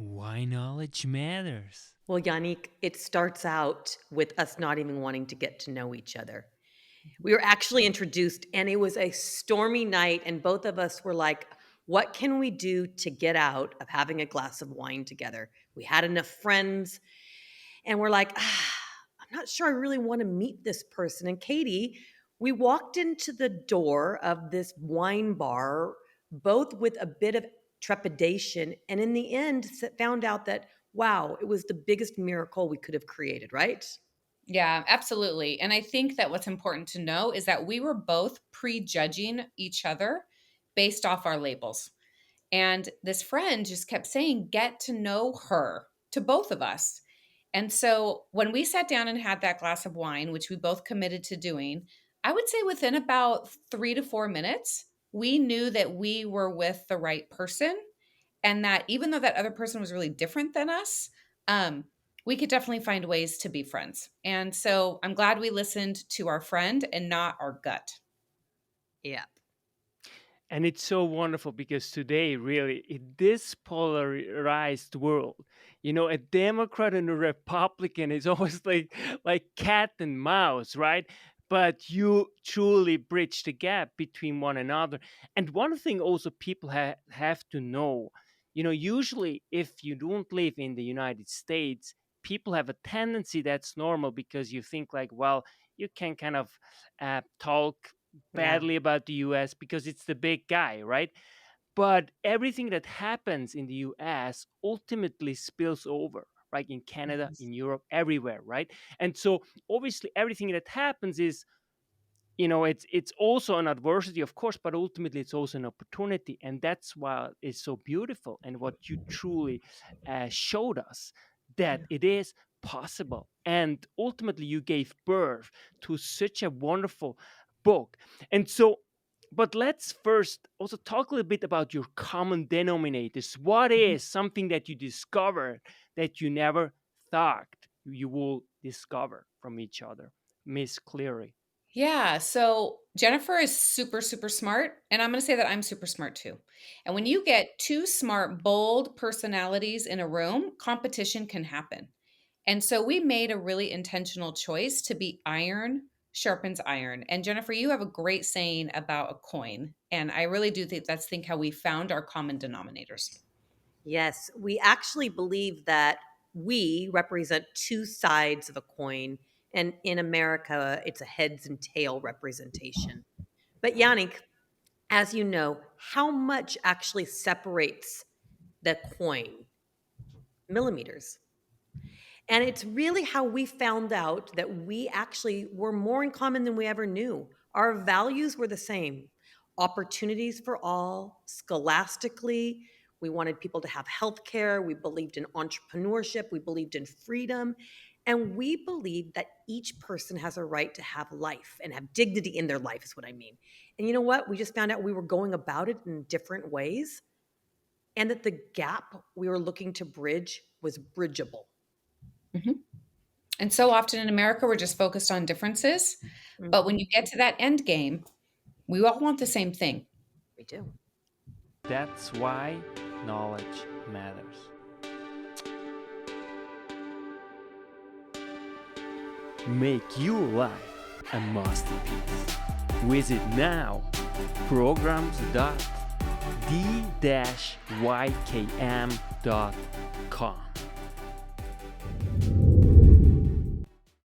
Why knowledge matters. Well, Yannick, it starts out with us not even wanting to get to know each other. We were actually introduced, and it was a stormy night, and both of us were like, what can we do to get out of having a glass of wine together? We had enough friends, and we're like, I'm not sure I really want to meet this person. And Katie, we walked into the door of this wine bar, both with a bit of trepidation, and in the end, found out that, wow, it was the biggest miracle we could have created, right? Yeah, absolutely. And I think that what's important to know is that we were both prejudging each other based off our labels. And this friend just kept saying, get to know her to both of us. And so when we sat down and had that glass of wine, which we both committed to doing, I would say within about 3 to 4 minutes, we knew that we were with the right person. And that even though that other person was really different than us, um, we could definitely find ways to be friends. And so I'm glad we listened to our friend and not our gut. Yeah. And it's so wonderful because today, really, in this polarized world, a Democrat and a Republican is always like cat and mouse, right? But you truly bridge the gap between one another. And one thing also people have to know, usually if you don't live in the United States, people have a tendency that's normal because you think like, well, you can kind of talk Yeah. badly about the US because it's the big guy, right? But everything that happens in the US ultimately spills over, right? In Canada, Yes. in Europe, everywhere, right? And so obviously everything that happens is, it's also an adversity, of course, but ultimately it's also an opportunity. And that's why it's so beautiful. And what you truly showed us that it is possible. And ultimately you gave birth to such a wonderful book. And so, but let's first also talk a little bit about your common denominators. What Mhm. is something that you discovered that you never thought you will discover from each other, Miss Cleary? Yeah. So Jennifer is super, super smart. And I'm going to say that I'm super smart too. And when you get two smart, bold personalities in a room, competition can happen. And so we made a really intentional choice to be iron sharpens iron. And Jennifer, you have a great saying about a coin. And I really do think how we found our common denominators. Yes, we actually believe that we represent two sides of a coin. And in America, it's a heads and tail representation. But Yannick, as you know, how much actually separates the coin? Millimeters. And it's really how we found out that we actually were more in common than we ever knew. Our values were the same: opportunities for all, scholastically. We wanted people to have health care. We believed in entrepreneurship. We believed in freedom. And we believed that each person has a right to have life and have dignity in their life, is what I mean. And you know what? We just found out we were going about it in different ways, and that the gap we were looking to bridge was bridgeable. Mhm. And so often in America, we're just focused on differences. But when Mhm. you get to that end game, we all want the same thing. We do. That's why knowledge matters. Make your life a masterpiece. Visit now programs.d-ykm.com.